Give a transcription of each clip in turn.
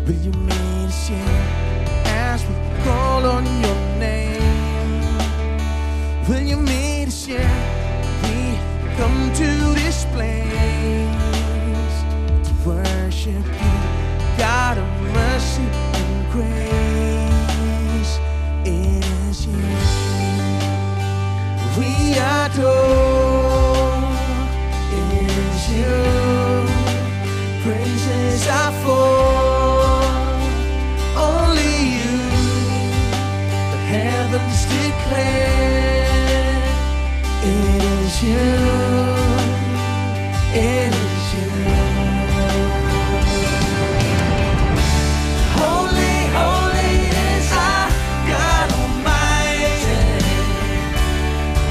Will you meet us here as we call on your name? Will you meet us here? We come to this place to worship you, God of mercy and grace. It is you we adore. It is you praises are for. Only you, the heavens declare. It is you, it is you. Holy, holy is our God Almighty.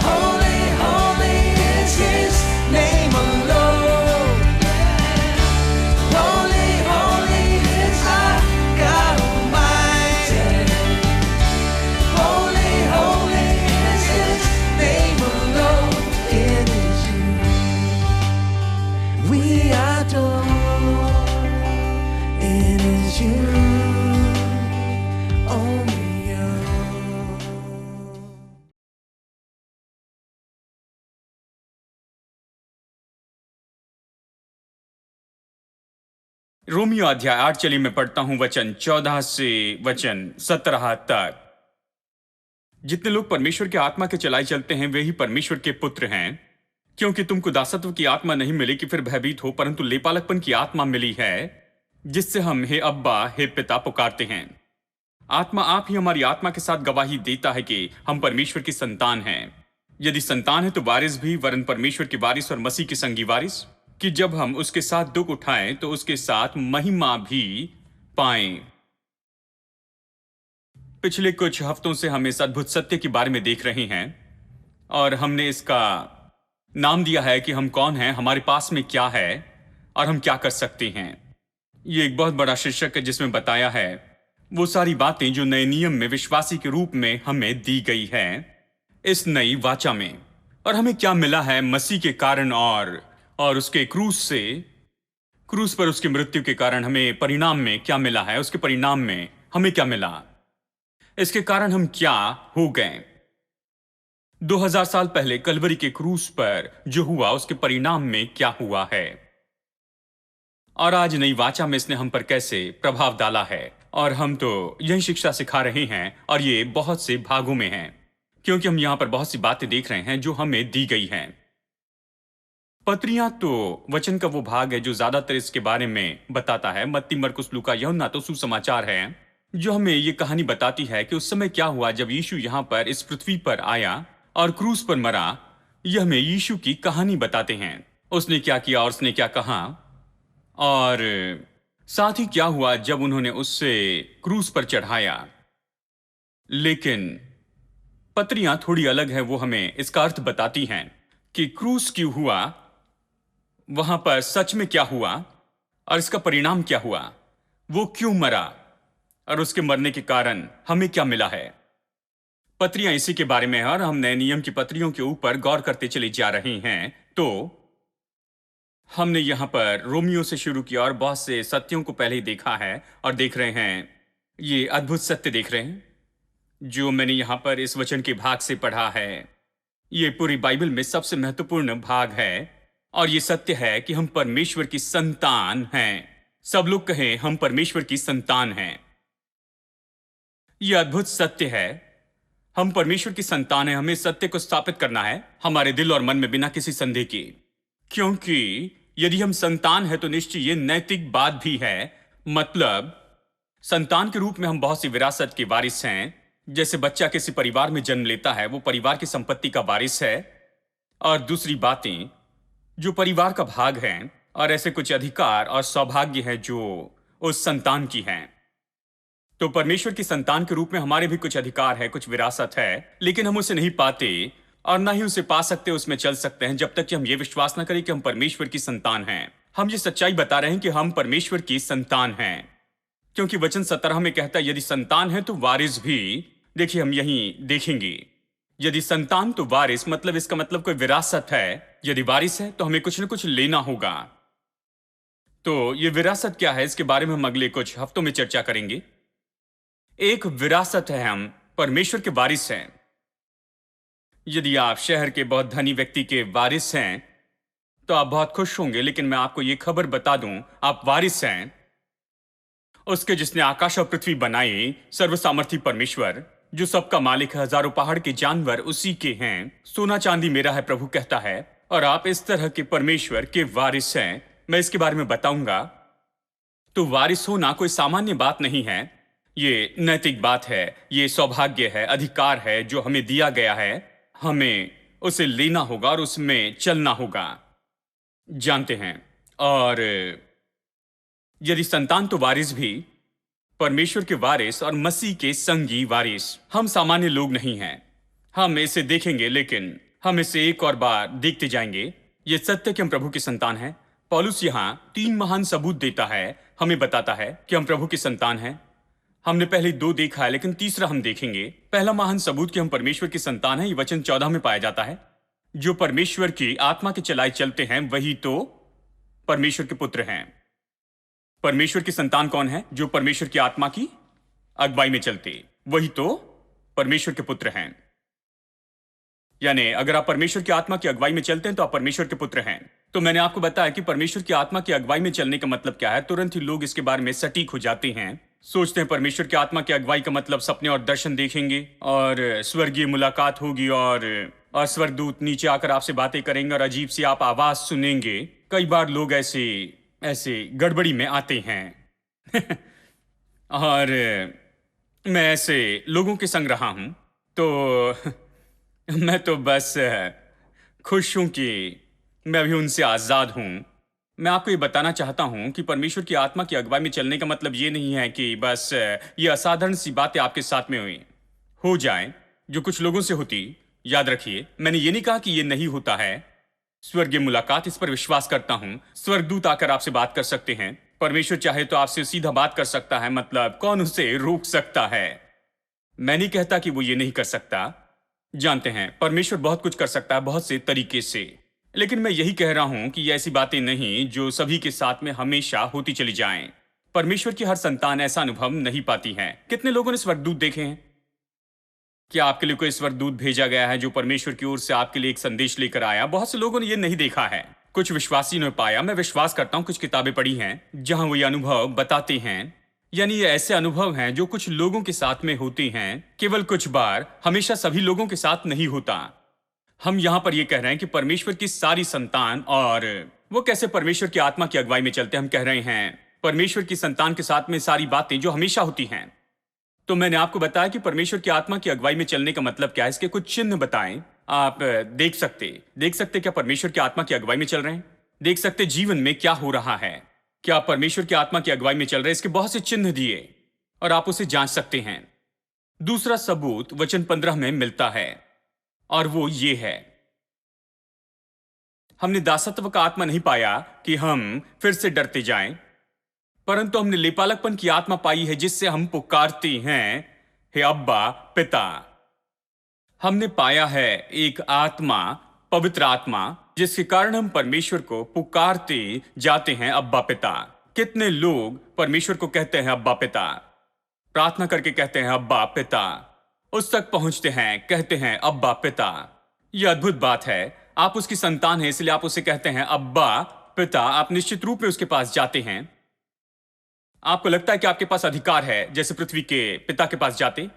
Holy, holy is His name alone. Holy, holy is our God Almighty. Holy, holy is His name alone. It is you we adore. It is you, only you. Romeo अध्याय 8 चलिए मैं पढ़ता हूं वचन 14 से वचन 17 तक। जितने लोग परमेश्वर की आत्मा के चलाए चलते हैं वे ही परमेश्वर के पुत्र हैं, क्योंकि तुमको दासत्व की आत्मा नहीं मिली कि फिर भयभीत हो, परंतु लेपालकपन की आत्मा मिली है, जिससे हम हे अब्बा हे पिता पुकारते हैं। आत्मा आप ही हमारी आत्मा के साथ गवाही देता है कि हम परमेश्वर की संतान हैं। यदि संतान है तो वारिस भी, वरन परमेश्वर के वारिस और मसीह के संगी वारिस, कि जब हम उसके साथ दुख उठाएं तो उसके साथ महिमा भी पाएं। पिछले कुछ हफ्तों से हम इस अद्भुत सत्य के बारे में देख रहे हैं और हमने इसका नाम दिया है कि हम कौन हैं, हमारे पास में क्या है और हम क्या कर सकते हैं। ये एक बहुत बड़ा शीर्षक है जिसमें बताया है वो सारी बातें जो नए नियम में विश्वासी के रूप में हमें दी गई है इस नई वाचा में, और हमें क्या मिला है मसीह के कारण और उसके क्रूस पर उसकी मृत्यु के कारण हमें परिणाम में क्या मिला है, उसके परिणाम में हमें क्या मिला, इसके कारण हम क्या हो गए। 2000 साल पहले कलवरी के क्रूस पर जो हुआ उसके परिणाम में क्या हुआ है, और आज नई वाचा में इसने हम पर कैसे प्रभाव डाला है। और हम तो यही शिक्षा सिखा रहे हैं और ये बहुत से भागों में है, क्योंकि हम यहां पर बहुत सी बातें देख रहे हैं जो हमें दी गई हैं। पत्रियां तो वचन का वो भाग है जो ज्यादातर इसके बारे में बताता है। मत्ती, मरकुस, लूका, यूहन्ना तो सुसमाचार है जो हमें ये कहानी बताती है कि उस समय क्या हुआ जब यीशु यहां पर इस पृथ्वी पर आया और क्रूस पर मरा। यह हमें यीशु की कहानी बताते हैं, उसने क्या किया और उसने क्या कहा, और साथ ही क्या हुआ जब उन्होंने उससे क्रूस पर चढ़ाया। लेकिन पत्रियां थोड़ी अलग है, वो हमें इसका अर्थ बताती हैं कि क्रूस क्यों हुआ, वहां पर सच में क्या हुआ और इसका परिणाम क्या हुआ, वो क्यों मरा और उसके मरने के कारण हमें क्या मिला है। पत्रियां इसी के बारे में है और हम नए नियम की पत्रियों के ऊपर गौर करते चले जा रहे हैं। तो हमने यहां पर रोमियो से शुरू किया और बहुत से सत्यों को पहले ही देखा है और देख रहे हैं। ये अद्भुत सत्य देख रहे हैं जो मैंने यहां पर इस वचन के भाग से पढ़ा है। ये पूरी बाइबल में सबसे महत्वपूर्ण भाग है और ये सत्य है कि हम परमेश्वर की संतान हैं। सब लोग कहें हम परमेश्वर की संतान हैं। यह अद्भुत सत्य है, हम परमेश्वर की संतान हैं। हमें सत्य को स्थापित करना है हमारे दिल और मन में बिना किसी संदेह के, क्योंकि यदि हम संतान हैं तो निश्चय ये नैतिक बात भी है। मतलब संतान के रूप में हम बहुत सी विरासत के वारिस हैं। जैसे बच्चा किसी परिवार में जन्म लेता है, वो परिवार की संपत्ति का वारिस है और दूसरी बातें जो परिवार का भाग हैं, और ऐसे कुछ अधिकार और सौभाग्य हैं जो उस संतान की हैं। तो परमेश्वर की संतान के रूप में हमारे भी कुछ अधिकार है, कुछ विरासत है, लेकिन हम उसे नहीं पाते और ना ही उसे पा सकते, उसमें चल सकते हैं जब तक कि हम ये विश्वास न करें कि हम परमेश्वर की संतान हैं। हम ये सच्चाई बता रहे हैं कि हम परमेश्वर की संतान हैं, क्योंकि वचन 17 में कहता है यदि संतान है तो वारिस भी। देखिए हम यहीं देखेंगे, यदि संतान तो वारिस, मतलब इसका मतलब कोई विरासत है। यदि वारिस है तो हमें कुछ न कुछ लेना होगा। तो ये विरासत क्या है, इसके बारे में हम अगले कुछ हफ्तों में चर्चा करेंगे। एक विरासत है, हम परमेश्वर के वारिस हैं। यदि आप शहर के बहुत धनी व्यक्ति के वारिस हैं तो आप बहुत खुश होंगे, लेकिन मैं आपको ये खबर बता दूं, आप वारिस हैं उसके जिसने आकाश और पृथ्वी बनाई, सर्वसामर्थी परमेश्वर, जो सबका मालिक है। हजारों पहाड़ के जानवर उसी के हैं। सोना चांदी मेरा है, प्रभु कहता है। और आप इस तरह के परमेश्वर के वारिस हैं। मैं इसके बारे में बताऊंगा। तो वारिस होना कोई सामान्य बात नहीं है। ये नैतिक बात है, ये सौभाग्य है, अधिकार है जो हमें दिया गया है। हमें उसे लेना होगा और उसमें चलना होगा, जानते हैं। और यदि संतान तो वारिस भी, परमेश्वर के वारिस और मसीह के संगी वारिस। हम सामान्य लोग नहीं हैं। हम इसे देखेंगे, लेकिन हम इसे एक और बार देखते जाएंगे। यह सत्य कि हम प्रभु की संतान हैं। पौलुस यहां 3 महान सबूत देता है, हमें बताता है कि हम प्रभु की संतान हैं। हमने पहले 2 देखा है, लेकिन तीसरा हम देखेंगे। पहला महान सबूत कि हम परमेश्वर की संतान हैं, ये वचन 14 में पाया जाता है। जो परमेश्वर की आत्मा के चलाए चलते हैं वही तो परमेश्वर के पुत्र हैं। परमेश्वर की संतान कौन है? जो परमेश्वर की आत्मा की अगुवाई में चलते, वही तो परमेश्वर के पुत्र हैं। यानी अगर आप परमेश्वर की आत्मा की अगुवाई में चलते हैं तो आप परमेश्वर के पुत्र हैं। तो मैंने आपको बताया कि परमेश्वर की आत्मा की अगुवाई में चलने का मतलब क्या है। तुरंत ही लोग इसके बारे में सटीक हो जाते हैं, सोचते हैं परमेश्वर की आत्मा की अगुवाई का मतलब सपने और दर्शन देखेंगे और स्वर्गीय मुलाकात होगी और स्वर्गदूत नीचे आकर आपसे बातें करेंगे और अजीब सी आप आवाज सुनेंगे। कई बार लोग ऐसे गड़बड़ी में आते हैं और मैं ऐसे लोगों के संग रहा हूं, तो मैं तो बस खुश हूं कि मैं अभी उनसे आजाद हूं। मैं आपको ये बताना चाहता हूं कि परमेश्वर की आत्मा की अगुवाई में चलने का मतलब ये नहीं है कि बस ये असाधारण सी बातें आपके साथ में हो जाएं, जो कुछ लोगों से होती। याद रखिए, मैंने ये नहीं कहा कि ये नहीं होता है। स्वर्गीय मुलाकात, इस पर विश्वास करता हूं। स्वर्गदूत आकर आपसे बात कर सकते हैं। परमेश्वर चाहे तो आपसे सीधा बात कर सकता है, मतलब कौन उसे रोक सकता है? मैं नहीं कहता कि वो ये नहीं कर सकता। जानते हैं, परमेश्वर बहुत कुछ कर सकता है, बहुत से तरीके से। लेकिन मैं यही कह रहा हूं कि ये ऐसी बातें नहीं जो सभी के साथ में हमेशा होती चली जाएं। परमेश्वर की हर संतान ऐसा अनुभव नहीं पाती है। कितने लोगों ने स्वर्गदूत देखे हैं? क्या आपके लिए कोई स्वर्गदूत भेजा गया है जो परमेश्वर की ओर से आपके लिए एक संदेश लेकर आया? बहुत से लोगों ने ये नहीं देखा है। कुछ विश्वासी ने पाया। मैं विश्वास करता हूं कुछ किताबें पढ़ी हैं जहां वो ये अनुभव बताते हैं। यानी ये ऐसे अनुभव हैं जो कुछ लोगों के साथ में होते हैं, केवल कुछ बार, हमेशा सभी लोगों के साथ नहीं होता। हम यहां पर ये कह रहे हैं कि परमेश्वर की सारी संतान, और वो कैसे परमेश्वर की आत्मा की अगुवाई में चलते हैं। हम कह रहे हैं परमेश्वर की संतान के साथ में सारी बातें जो हमेशा होती हैं। तो मैंने आपको बताया कि परमेश्वर की आत्मा की अगुवाई में चलने का मतलब क्या है। इसके कुछ चिन्ह बताएं। आप देख सकते क्या परमेश्वर की आत्मा की अगुवाई में चल रहे हैं? देख सकते जीवन में क्या हो रहा है। क्या आप परमेश्वर की आत्मा की अगुवाई में चल रहे हैं? इसके बहुत से चिन्ह दिए और आप उसे जांच सकते हैं। दूसरा सबूत वचन 15 में मिलता है और वो ये है, हमने दासत्व का आत्मा नहीं पाया कि हम फिर से डरते जाएं, परंतु हमने लेपालकपन की आत्मा पाई है जिससे हम पुकारते हैं, हे अब्बा पिता। हमने पाया है एक आत्मा, पवित्र आत्मा, जिसके कारण हम परमेश्वर को पुकारते जाते हैं, अब्बा पिता। कितने लोग परमेश्वर को कहते हैं अब्बा पिता, प्रार्थना करके कहते हैं अब्बा पिता, उस तक पहुंचते हैं, कहते हैं अब्बा पिता। यह अद्भुत बात है। आप उसकी संतान हैं, इसलिए आप उसे कहते हैं अब्बा पिता। आप निश्चित रूप में उसके पास जाते हैं। आपको लगता है कि आपके पास अधिकार है, जैसे पृथ्वी के पिता के पास जाते।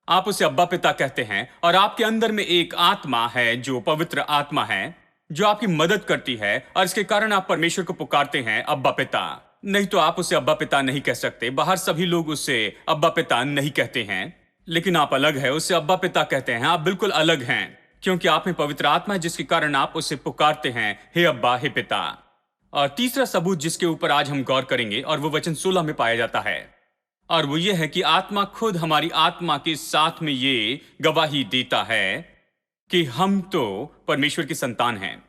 आप उसे अब्बा पिता कहते हैं और आपके अंदर में एक आत्मा है जो पवित्र आत्मा है, जो आपकी मदद करती है और इसके कारण आप परमेश्वर को पुकारते हैं अब्बा पिता। नहीं तो आप उसे अब्बा पिता नहीं कह सकते। बाहर सभी लोग उसे अब्बा पिता नहीं कहते हैं, लेकिन आप अलग है, उसे अब्बा पिता कहते हैं। आप बिल्कुल अलग हैं, क्योंकि आप में पवित्र आत्मा है जिसके कारण आप उसे पुकारते हैं, हे अब्बा, हे पिता। और तीसरा सबूत जिसके ऊपर आज हम गौर करेंगे और वो वचन 16 में पाया जाता है, और वो ये है कि आत्मा खुद हमारी आत्मा के साथ में ये गवाही देता है कि हम तो परमेश्वर की संतान हैं।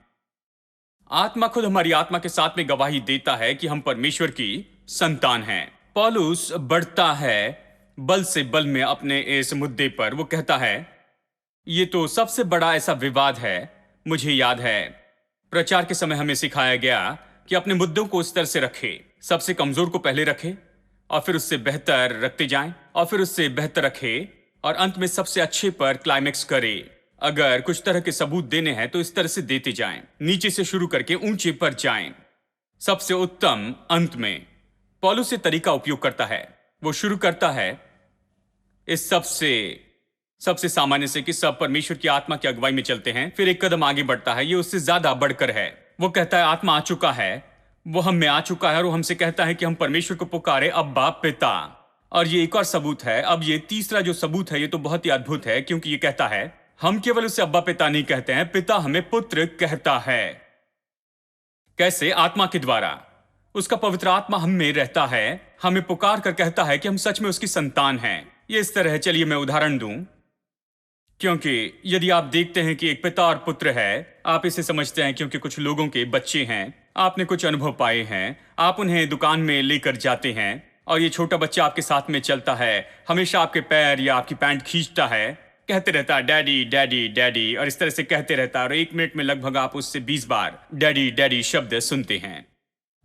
आत्मा खुद हमारी आत्मा के साथ में गवाही देता है कि हम परमेश्वर की संतान हैं। पौलुस बढ़ता है बल से बल में अपने इस मुद्दे पर। वो कहता है, ये तो सबसे बड़ा ऐसा विवाद है। मुझे याद है प्रचार के समय हमें सिखाया गया कि अपने मुद्दों को उस तरह से रखें, सबसे कमजोर को पहले रखे और फिर उससे बेहतर रखते जाएं और फिर उससे बेहतर रखे और अंत में सबसे अच्छे पर क्लाइमेक्स करे। अगर कुछ तरह के सबूत देने हैं तो इस तरह से देते जाएं, नीचे से शुरू करके ऊंचे पर जाएं, सबसे उत्तम अंत में। पौलुस ये तरीका उपयोग करता है। वो शुरू करता है इस सबसे सामान्य से कि सब परमेश्वर की आत्मा की अगुवाई में चलते हैं, फिर एक कदम आगे बढ़ता है, ये उससे ज्यादा बढ़कर है। वो कहता है आत्मा आ चुका है, वो हम में आ चुका है और वो हमसे कहता है कि हम परमेश्वर को पुकारे अब्बा पिता। और ये एक और सबूत है। अब ये तीसरा जो सबूत है ये तो बहुत ही अद्भुत है, क्योंकि ये कहता है हम केवल उसे अब्बा पिता नहीं कहते हैं, पिता हमें पुत्र कहता है। कैसे? आत्मा के द्वारा। उसका पवित्र आत्मा हम में रहता है, हमें पुकार कर कहता है कि हम सच में उसकी संतान हैं। ये इस तरह है, चलिए मैं उदाहरण दूं। क्योंकि यदि आप देखते हैं कि एक पिता और पुत्र है, आप इसे समझते हैं क्योंकि कुछ लोगों के बच्चे हैं, आपने कुछ अनुभव पाए हैं, आप उन्हें दुकान में लेकर जाते हैं और ये छोटा बच्चा आपके साथ में चलता है, हमेशा आपके पैर या आपकी पैंट खींचता है, कहते रहता है डैडी डैडी डैडी, और इस तरह से कहते रहता है और 1 मिनट में लगभग आप उससे 20 बार डैडी डैडी शब्द सुनते हैं।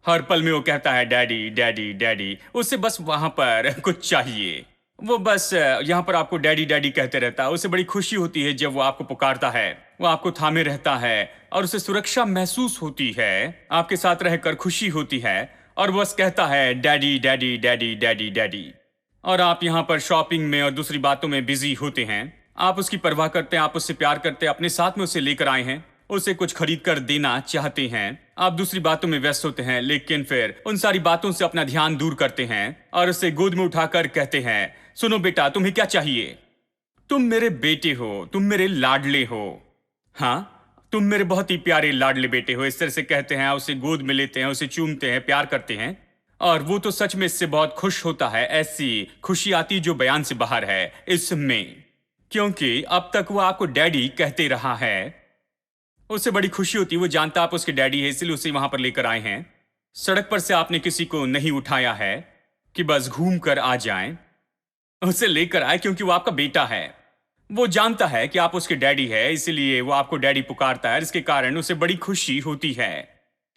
हर पल में वो कहता है डैडी डैडी डैडी। उसे बस वहां पर कुछ चाहिए, वो बस यहाँ पर आपको डैडी डैडी कहते रहता है। उसे बड़ी खुशी होती है जब वो आपको पुकारता है, वो आपको थामे रहता है और उसे सुरक्षा महसूस होती है, आपके साथ रहकर खुशी होती है और बस कहता है daddy daddy daddy daddy daddy. और आप यहाँ पर शॉपिंग में और दूसरी बातों में बिजी होते हैं, आप उसकी परवाह करते हैं, आप उससे प्यार करते हैं, अपने साथ में उसे लेकर आए हैं, उसे कुछ खरीद कर देना चाहते हैं, आप दूसरी बातों में व्यस्त होते हैं, लेकिन फिर उन सारी बातों से अपना ध्यान दूर करते हैं और उसे गोद में उठाकर कहते हैं सुनो बेटा, तुम्हें क्या चाहिए? तुम मेरे बेटे हो, तुम मेरे लाडले हो, हाँ तुम मेरे बहुत ही प्यारे लाडले बेटे हो। इस तरह से कहते हैं, उसे गोद में लेते हैं, उसे चूमते हैं, प्यार करते हैं और वो तो सच में इससे बहुत खुश होता है। ऐसी खुशी आती जो बयान से बाहर है इसमें, क्योंकि अब तक वो आपको डैडी कहते रहा है। उसे बड़ी खुशी होती है, वो जानता आप उसके डैडी है, इसलिए उसे वहां पर लेकर आए हैं। सड़क पर से आपने किसी को नहीं उठाया है कि बस घूम कर आ जाएं, उसे लेकर आए क्योंकि वो आपका बेटा है। वो जानता है कि आप उसके डैडी है, इसलिए वो आपको डैडी पुकारता है, इसके कारण उसे बड़ी खुशी होती है।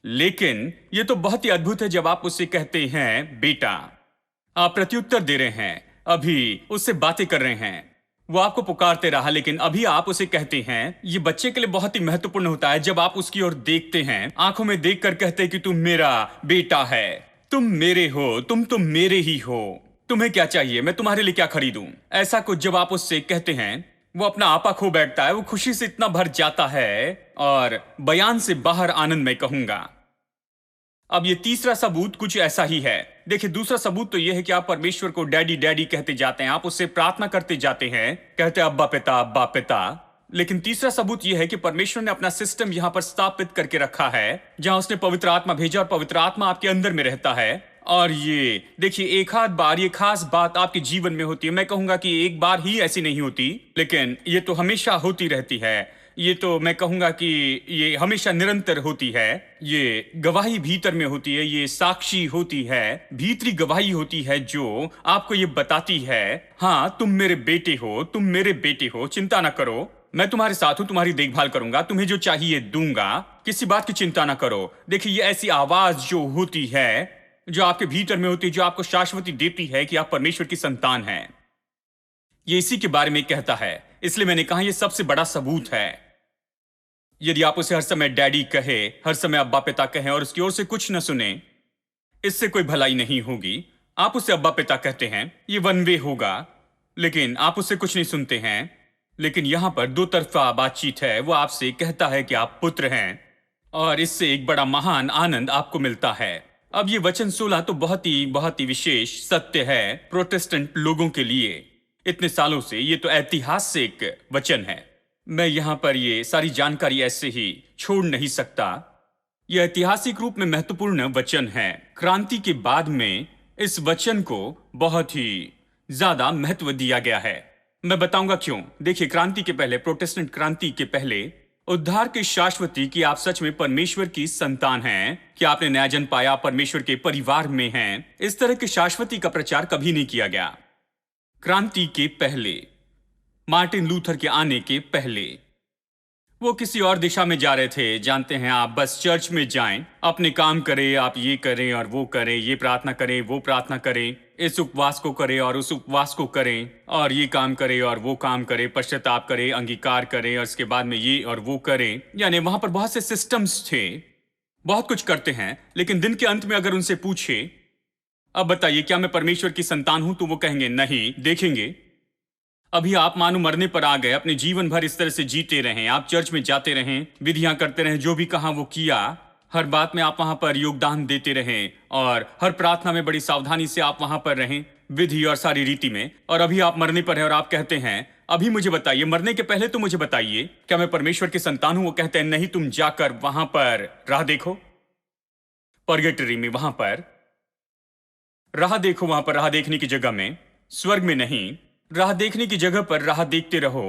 लेकिन ये तो बहुत ही अद्भुत है जब आप उससे कहते हैं बेटा, आप प्रत्युत्तर दे रहे हैं, अभी उससे बातें कर रहे हैं, वो आपको पुकारते रहा, लेकिन अभी आप उसे कहते हैं। ये बच्चे के लिए बहुत ही महत्वपूर्ण होता है जब आप उसकी ओर देखते हैं, आंखों में देखकर कहते हैं कि तुम मेरा बेटा है, तुम मेरे हो, तुम मेरे ही हो, तुम्हें क्या चाहिए, मैं तुम्हारे लिए क्या खरीदूं। ऐसा कुछ जब आप उससे कहते हैं, वो अपना आपा खो बैठता है, वो खुशी से इतना भर जाता है और बयान से बाहर आनंद में कहूंगा। अब ये तीसरा सबूत कुछ ऐसा ही है। देखिए, दूसरा सबूत तो यह है कि आप परमेश्वर को डैडी डैडी कहते जाते हैं, आप उससे प्रार्थना करते जाते हैं, कहते हैं अब्बा पिता अब्बा पिता। लेकिन तीसरा सबूत यह है कि परमेश्वर ने अपना सिस्टम यहां पर स्थापित करके रखा है, जहां उसने पवित्र आत्मा भेजा और पवित्र आत्मा आपके अंदर में रहता है। और ये देखिए, एक आध बार ये खास बात आपके जीवन में होती है। मैं कहूंगा कि एक बार ही ऐसी नहीं होती, लेकिन ये तो हमेशा होती रहती है। ये तो मैं कहूंगा कि ये हमेशा निरंतर होती है। ये गवाही भीतर में होती है, ये साक्षी होती है, भीतरी गवाही होती है जो आपको ये बताती है, हाँ तुम मेरे बेटे हो, तुम मेरे बेटे हो, चिंता ना करो, मैं तुम्हारे साथ हूं, तुम्हारी देखभाल करूंगा, तुम्हें जो चाहिए दूंगा, किसी बात की चिंता ना करो। देखिए, ये ऐसी आवाज जो होती है, जो आपके भीतर में होती है, जो आपको शाश्वती देती है कि आप परमेश्वर की संतान हैं। ये इसी के बारे में कहता है। इसलिए मैंने कहा यह सबसे बड़ा सबूत है। यदि आप उसे हर समय डैडी कहे, हर समय अब्बा पिता कहें और उसकी ओर से कुछ न सुने, इससे कोई भलाई नहीं होगी। आप उसे अब्बा पिता कहते हैं, ये वन वे होगा, लेकिन आप उससे कुछ नहीं सुनते हैं। लेकिन यहां पर दो तरफा बातचीत है। वो आपसे कहता है कि आप पुत्र हैं और इससे एक बड़ा महान आनंद आपको मिलता है। अब ये वचन 16 तो बहुत ही विशेष सत्य है प्रोटेस्टेंट लोगों के लिए। इतने सालों से ये तो ऐतिहासिक वचन है। मैं यहां पर ये सारी जानकारी ऐसे ही छोड़ नहीं सकता। यह ऐतिहासिक रूप में महत्वपूर्ण वचन है। क्रांति के बाद में इस वचन को बहुत ही ज्यादा महत्व दिया गया है। मैं बताऊंगा क्यों। देखिए, क्रांति के पहले, प्रोटेस्टेंट क्रांति के पहले, उद्धार की शाश्वती कि आप सच में परमेश्वर की संतान हैं, कि आपने नया जन्म पाया, परमेश्वर के परिवार में हैं, इस तरह की शाश्वती का प्रचार कभी नहीं किया गया। क्रांति के पहले, मार्टिन लूथर के आने के पहले, वो किसी और दिशा में जा रहे थे। जानते हैं, आप बस चर्च में जाएं, अपने काम करें, आप ये करें और वो करें, ये प्रार्थना करें, वो प्रार्थना करें, इस उपवास को करें और उस उपवास को करें, और ये काम करें और वो काम करें, पश्चाताप करें, अंगीकार करें, और इसके बाद में ये और वो करें। यानी वहां पर बहुत से सिस्टम्स थे, बहुत कुछ करते हैं। लेकिन दिन के अंत में अगर उनसे पूछे, अब बताइए क्या मैं परमेश्वर की संतान हूं, तो वो कहेंगे नहीं। देखेंगे, अभी आप मानो मरने पर आ गए, अपने जीवन भर इस तरह से जीते रहें, आप चर्च में जाते रहें, विधियां करते रहें, जो भी कहा वो किया, हर बात में आप वहां पर योगदान देते रहें, और हर प्रार्थना में बड़ी सावधानी से आप वहां पर रहें, विधि और सारी रीति में। और अभी आप मरने पर हैं और आप कहते हैं अभी मुझे बताइए, मरने के पहले तो मुझे बताइए क्या मैं परमेश्वर की संतान हूं। वो कहते हैं नहीं, तुम जाकर वहां पर राह देखो, पर्गेटरी में, वहां पर राह देखो, वहां पर राह देखने की जगह में, स्वर्ग में नहीं, राह देखने की जगह पर राह देखते रहो।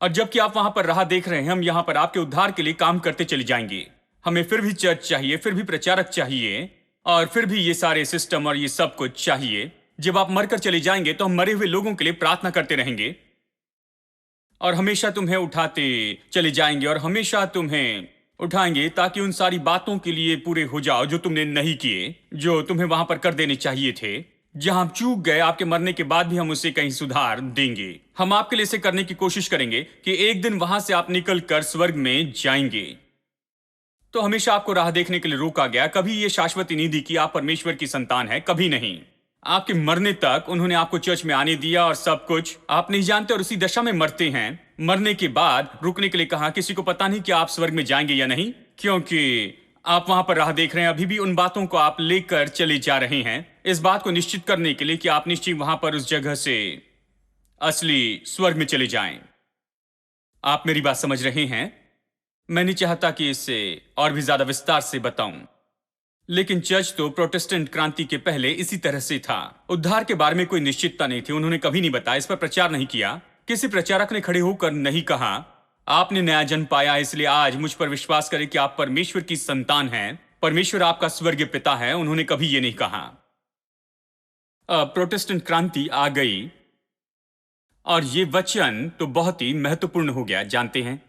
और जबकि आप वहां पर राह देख रहे हैं, हम यहां पर आपके उद्धार के लिए काम करते चले जाएंगे। हमें फिर भी चर्च चाहिए, फिर भी प्रचारक चाहिए, और फिर भी ये सारे सिस्टम और ये सब कुछ चाहिए। जब आप मरकर चले जाएंगे तो हम मरे हुए लोगों के लिए प्रार्थना करते रहेंगे, और हमेशा तुम्हें उठाते चले जाएंगे, और हमेशा तुम्हें उठाएंगे ताकि उन सारी बातों के लिए पूरे हो जाओ जो तुमने नहीं किए, जो तुम्हें वहां पर कर देने चाहिए थे। जहां चूक गए, आपके मरने के बाद भी हम उसे कहीं सुधार देंगे। हम आपके लिए इसे करने की कोशिश करेंगे कि एक दिन वहां से आप निकलकर स्वर्ग में जाएंगे। तो हमेशा आपको राह देखने के लिए रोका गया। कभी यह शाश्वती नहीं दी कि आप परमेश्वर की संतान है, कभी नहीं। आपके मरने तक उन्होंने आपको चर्च में आने दिया और सब कुछ आप नहीं जानते, और उसी दशा में मरते हैं। मरने के बाद रुकने के लिए कहा, किसी को पता नहीं कि आप स्वर्ग में जाएंगे या नहीं, क्योंकि आप वहां पर राह देख रहे हैं। अभी भी उन बातों को आप लेकर चले जा रहे हैं, इस बात को निश्चित करने के लिए कि आप निश्चय वहां पर उस जगह से असली स्वर्ग में चले जाएं। आप मेरी बात समझ रहे हैं? मैं नहीं चाहता कि इससे और भी ज्यादा विस्तार से बताऊं, लेकिन चर्च तो प्रोटेस्टेंट क्रांति के पहले इसी तरह से था। उद्धार के बारे में कोई निश्चितता नहीं थी, उन्होंने कभी नहीं बताया, इस पर प्रचार नहीं किया। किसी प्रचारक ने खड़े होकर नहीं कहा आपने नया जन्म पाया, इसलिए आज मुझ पर विश्वास करें कि आप परमेश्वर की संतान हैं, परमेश्वर आपका स्वर्गीय पिता है। उन्होंने कभी ये नहीं कहा। प्रोटेस्टेंट क्रांति आ गई और ये वचन तो बहुत ही महत्वपूर्ण हो गया। जानते हैं,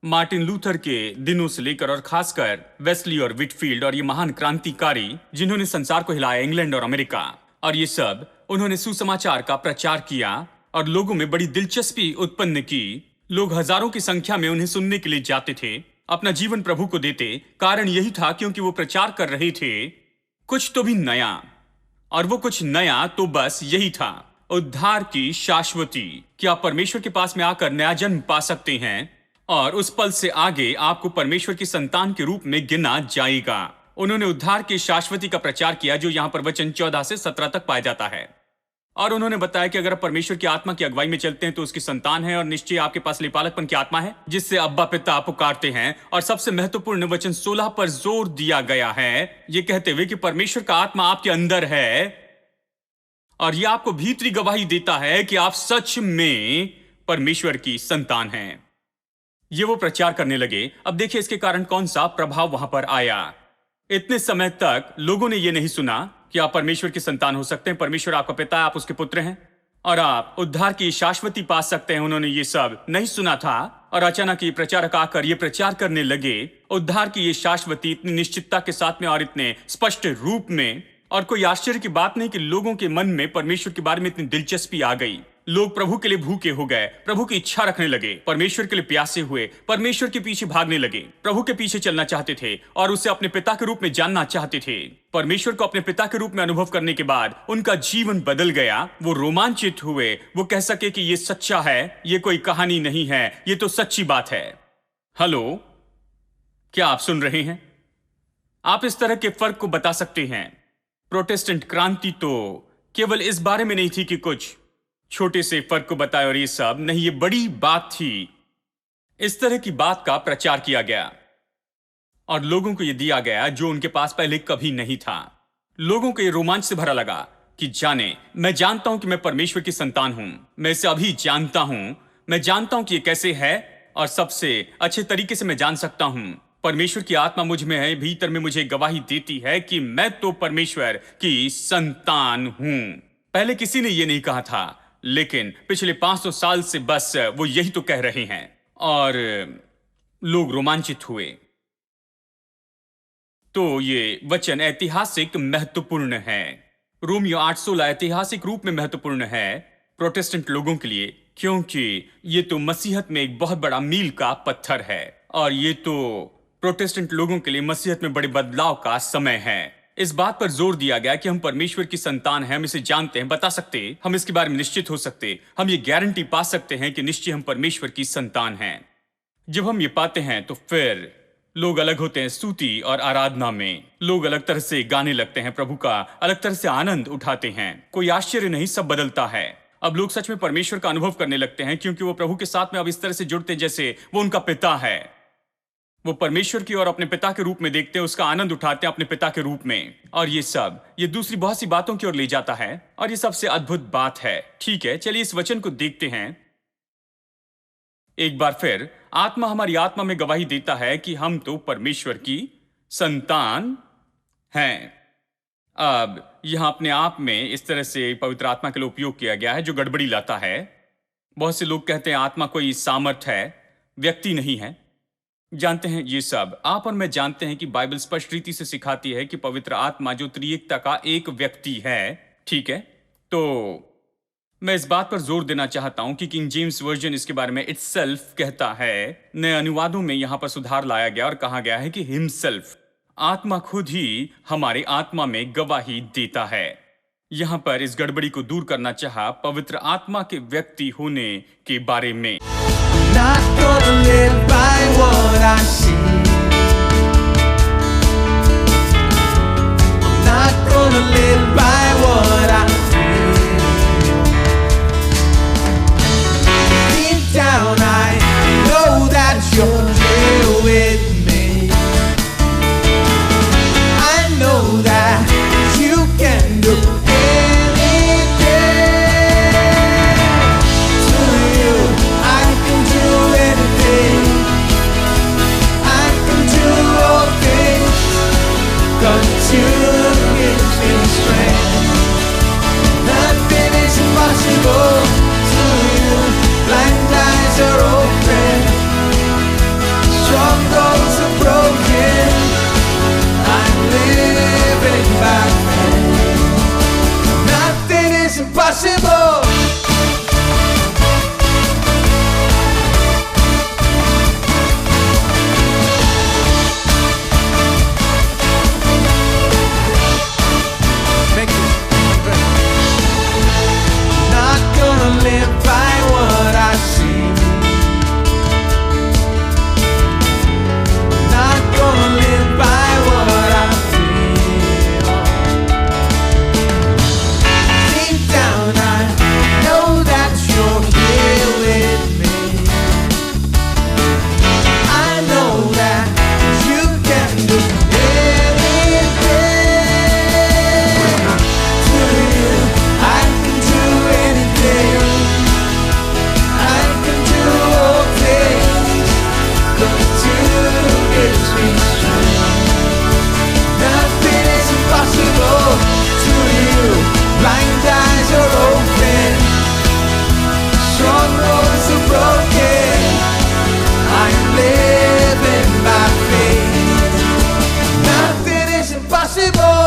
मार्टिन लूथर के दिनों से लेकर और खासकर वेस्ली और विटफील्ड और ये महान क्रांतिकारी जिन्होंने संसार को हिलाया, इंग्लैंड और अमेरिका, और ये सब उन्होंने सुसमाचार का प्रचार किया और लोगों में बड़ी दिलचस्पी उत्पन्न की। लोग हजारों की संख्या में उन्हें सुनने के लिए जाते थे, अपना जीवन प्रभु को देते। कारण यही था क्योंकि वो प्रचार कर रहे थे कुछ तो भी नया, और वो कुछ नया तो बस यही था, उद्धार की शाश्वती, कि आप परमेश्वर के पास में आकर नया जन्म पा सकते हैं, और उस पल से आगे आपको परमेश्वर की संतान के रूप में गिना जाएगा। उन्होंने उद्धार की शाश्वती का प्रचार किया, जो यहां पर वचन 14 से 17 तक पाया जाता है। और उन्होंने बताया कि अगर आप परमेश्वर की आत्मा की अगुवाई में चलते हैं तो उसकी संतान है, और निश्चय आपके पास लिपालकपन की आत्मा है जिससे अब्बा पिता पुकारते हैं। और सबसे महत्वपूर्ण वचन 16 पर जोर दिया गया है, ये कहते हुए कि परमेश्वर का आत्मा आपके अंदर है, और यह आपको भीतरी गवाही देता है कि आप सच में परमेश्वर की संतान हैं। ये वो प्रचार करने लगे। अब देखिए इसके कारण कौन सा प्रभाव वहां पर आया। इतने समय तक लोगों ने यह नहीं सुना कि आप परमेश्वर की संतान हो सकते हैं, परमेश्वर आपका पिता है, आप उसके पुत्र हैं, और आप उद्धार की शाश्वती पा सकते हैं। उन्होंने ये सब नहीं सुना था, और अचानक ये प्रचारक आकर ये प्रचार करने लगे उद्धार की ये शाश्वती इतनी निश्चितता के साथ में और इतने स्पष्ट रूप में। और कोई आश्चर्य की बात नहीं कि लोगों के मन में परमेश्वर के बारे में इतनी दिलचस्पी आ गई। लोग प्रभु के लिए भूखे हो गए, प्रभु की इच्छा रखने लगे, परमेश्वर के लिए प्यासे हुए, परमेश्वर के पीछे भागने लगे, प्रभु के पीछे चलना चाहते थे और उसे अपने पिता के रूप में जानना चाहते थे। परमेश्वर को अपने पिता के रूप में अनुभव करने के बाद उनका जीवन बदल गया। वो रोमांचित हुए, वो कह सके कि ये सच्चा है, ये कोई कहानी नहीं है, ये तो सच्ची बात है। हेलो, क्या आप सुन रहे हैं? आप इस तरह के फर्क को बता सकते हैं। प्रोटेस्टेंट क्रांति तो केवल इस बारे में नहीं थी कि कुछ छोटे से फर्क को बताए और ये सब नहीं, ये बड़ी बात थी। इस तरह की बात का प्रचार किया गया और लोगों को यह दिया गया जो उनके पास पहले कभी नहीं था। लोगों को यह रोमांच से भरा लगा कि जाने, मैं जानता हूं कि मैं परमेश्वर की संतान हूं, मैं इसे अभी जानता हूं, मैं जानता हूं कि यह कैसे है और सबसे अच्छे तरीके से मैं जान सकता हूं। परमेश्वर की आत्मा मुझ में है, भीतर में मुझे गवाही देती है कि मैं तो परमेश्वर की संतान हूं। पहले किसी ने यह नहीं कहा था, लेकिन पिछले 500 साल से बस वो यही तो कह रहे हैं। और लोग रोमांचित हुए। तो ये वचन ऐतिहासिक महत्वपूर्ण है। रोमियो 8:16 ऐतिहासिक रूप में महत्वपूर्ण है प्रोटेस्टेंट लोगों के लिए, क्योंकि ये तो मसीहत में एक बहुत बड़ा मील का पत्थर है, और ये तो प्रोटेस्टेंट लोगों के लिए मसीहत में बड़े बदलाव का समय है। इस बात पर जोर दिया गया कि हम परमेश्वर की संतान हैं, हम इसे जानते हैं, बता सकते, हम इसके बारे में निश्चित हो सकते, हम ये गारंटी पा सकते हैं कि निश्चय हम परमेश्वर की संतान हैं। जब हम ये पाते हैं तो फिर लोग अलग होते हैं। स्तुति और आराधना में लोग अलग तरह से गाने लगते हैं, प्रभु का अलग तरह से आनंद उठाते हैं। कोई आश्चर्य नहीं, सब बदलता है। अब लोग सच में परमेश्वर का अनुभव करने लगते हैं, क्योंकि वो प्रभु के साथ में अब इस तरह से जुड़ते हैं जैसे वो उनका पिता है। वो परमेश्वर की और अपने पिता के रूप में देखते हैं, उसका आनंद उठाते हैं अपने पिता के रूप में। और ये दूसरी बहुत सी बातों की ओर ले जाता है, और ये सबसे अद्भुत बात है। ठीक है, चलिए इस वचन को देखते हैं। एक बार फिर आत्मा हमारी आत्मा में गवाही देता है कि हम तो परमेश्वर की संतान हैं। अब यहां अपने आप में इस तरह से पवित्र आत्मा के लिए उपयोग किया गया है जो गड़बड़ी लाता है। बहुत से लोग कहते हैं आत्मा कोई सामर्थ है, व्यक्ति नहीं है। जानते हैं ये सब आप और मैं जानते हैं कि बाइबल स्पष्ट रीति से सिखाती है कि पवित्र आत्मा जो त्रिएकता का एक व्यक्ति है। ठीक है, तो मैं इस बात पर जोर देना चाहता हूं कि किंग जेम्स वर्जन इसके बारे में इटसेल्फ कहता है। नए अनुवादों में यहां पर सुधार लाया गया और कहा गया है कि हिमसेल्फ, आत्मा खुद ही हमारे आत्मा में गवाही देता है। यहां पर इस गड़बड़ी को दूर करना चाहा पवित्र आत्मा के व्यक्ति होने के बारे में। Not gonna live by what I see. Not gonna live by what I feel. Deep down I know that you're here with me. I know that you can do impossible. Thank you. Not gonna live by what I see. Not gonna live by what I feel. Deep down I know that you're here with me. I know that you can do anything. To you I can do anything. I can do all things. 'Cause you gives me strength. Nothing is impossible to you. Blind eyes are open. Strong roads are broken. I'm living by faith. Nothing is impossible.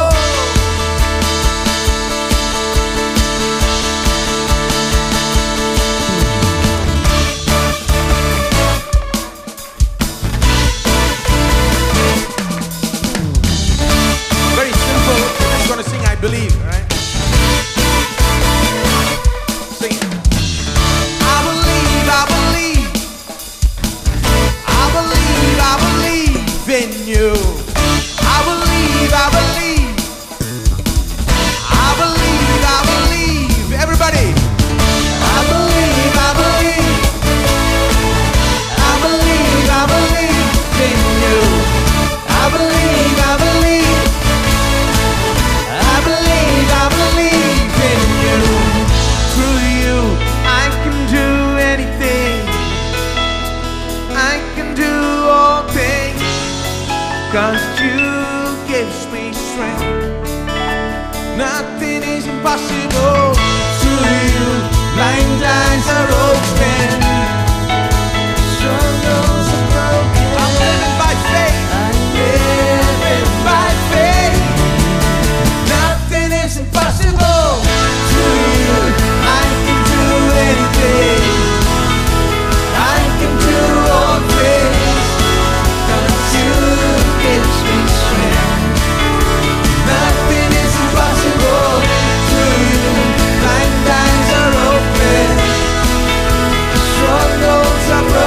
Very simple. We're just gonna sing I believe, all right? Sing it. I believe, I believe. I believe, I believe in you. I believe, I believe. I believe, I believe. Everybody. I believe, I believe. I believe, I believe in you. I believe, I believe. I believe, I believe in you. Through you, I can do anything. I can do all things. 'Cause you gives me strength. Nothing is impossible to you. Blind eyes are open. Struggles are broken. suffer.